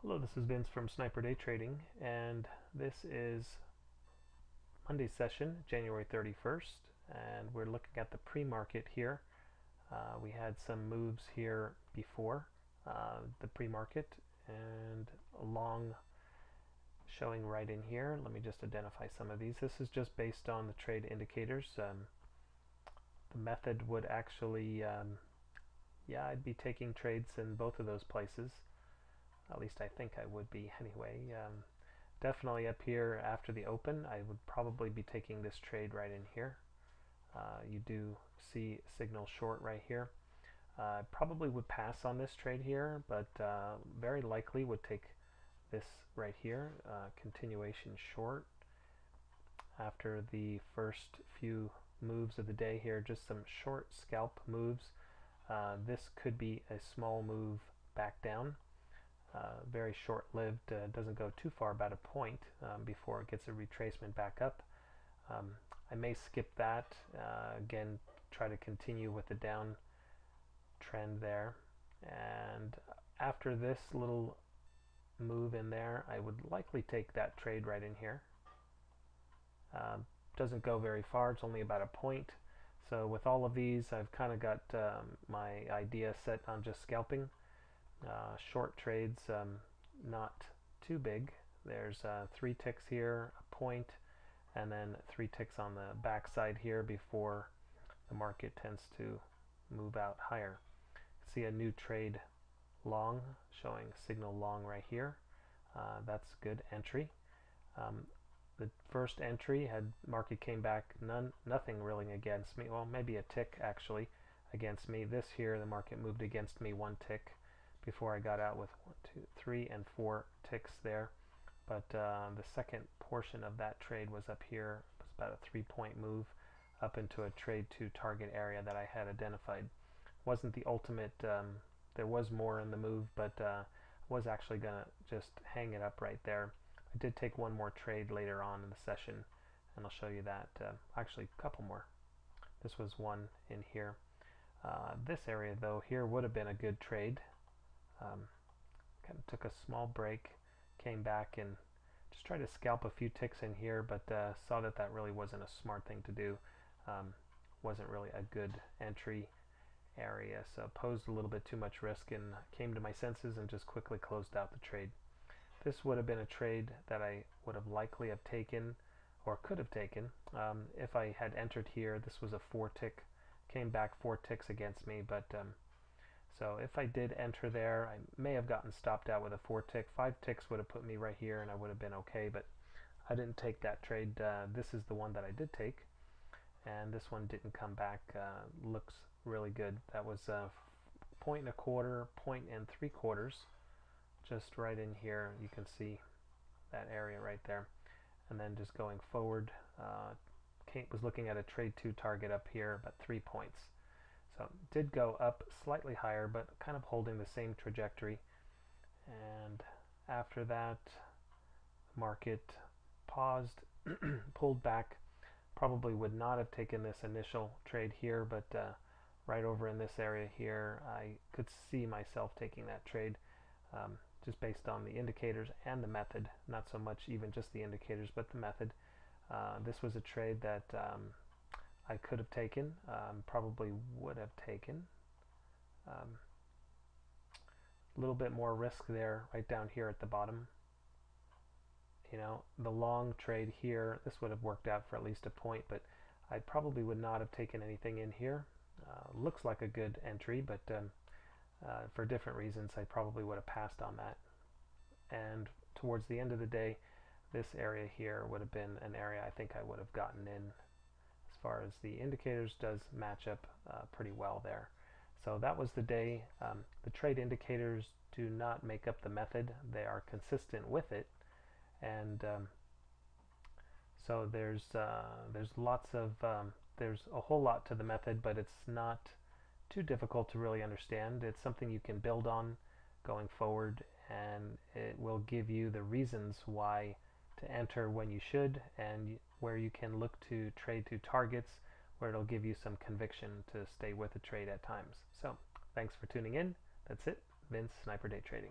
Hello, this is Vince from Sniper Day Trading, and this is Monday's session, January 31st, and we're looking at the pre-market here. We had some moves here before the pre-market, and a long showing right in here. Let me just identify some of these. This is just based on the trade indicators. The method would actually, yeah, I'd be taking trades in both of those places. At least I think I would be anyway. Definitely up here after the open, I would probably be taking this trade right in here. You do see signal short right here. Probably would pass on this trade here, but very likely would take this right here, continuation short after the first few moves of the day here, just some short scalp moves. This could be a small move back down. Very short-lived, doesn't go too far, about a point before it gets a retracement back up. I may skip that, again try to continue with the down trend there, and after this little move in there I would likely take that trade right in here. Doesn't go very far, it's only about a point, so with all of these I've kind of got my idea set on just scalping. Short trades, not too big. There's 3 ticks here, a point, and then 3 ticks on the back side here before the market tends to move out higher. See a new trade long, showing signal long right here. That's good entry. The first entry had market came back, nothing really against me. Well, maybe a tick actually against me. This here, the market moved against me 1 tick before I got out with 1, 2, 3, and 4 ticks there. But the second portion of that trade was up here. It was about a 3-point move up into a trade to target area that I had identified. Wasn't the ultimate, there was more in the move, but was actually going to just hang it up right there. I did take one more trade later on in the session, and I'll show you that. Actually, a couple more. This was one in here. This area, though, here would have been a good trade. Kind of took a small break, came back and just tried to scalp a few ticks in here, but saw that that really wasn't a smart thing to do. Wasn't really a good entry area, so posed a little bit too much risk and came to my senses and just quickly closed out the trade. This would have been a trade that I would have likely have taken or could have taken if I had entered here. This was a 4 tick, came back 4 ticks against me, but so if I did enter there, I may have gotten stopped out with a 4 tick. 5 ticks would have put me right here and I would have been okay, but I didn't take that trade. This is the one that I did take, and this one didn't come back. Looks really good. That was a 1.25, 1.75, just right in here. You can see that area right there. And then just going forward, was looking at a trade 2 target up here, about 3 points. So did go up slightly higher, but kind of holding the same trajectory. And after that, market paused, pulled back. Probably would not have taken this initial trade here, but right over in this area here, I could see myself taking that trade, just based on the indicators and the method. Not so much even just the indicators, but the method. This was a trade that I could have taken, probably would have taken. A little bit more risk there, right down here at the bottom. You know, the long trade here, this would have worked out for at least a point, but I probably would not have taken anything in here. Looks like a good entry, but for different reasons, I probably would have passed on that. And towards the end of the day, this area here would have been an area I think I would have gotten in. As far as the indicators, does match up pretty well there. So that was the day. The trade indicators do not make up the method. They are consistent with it, and so there's lots of there's a whole lot to the method, but it's not too difficult to really understand. It's something you can build on going forward, and it will give you the reasons why to enter when you should, and where you can look to trade to targets, where it'll give you some conviction to stay with the trade at times. So thanks for tuning in. That's it. Vince, Sniper Day Trading.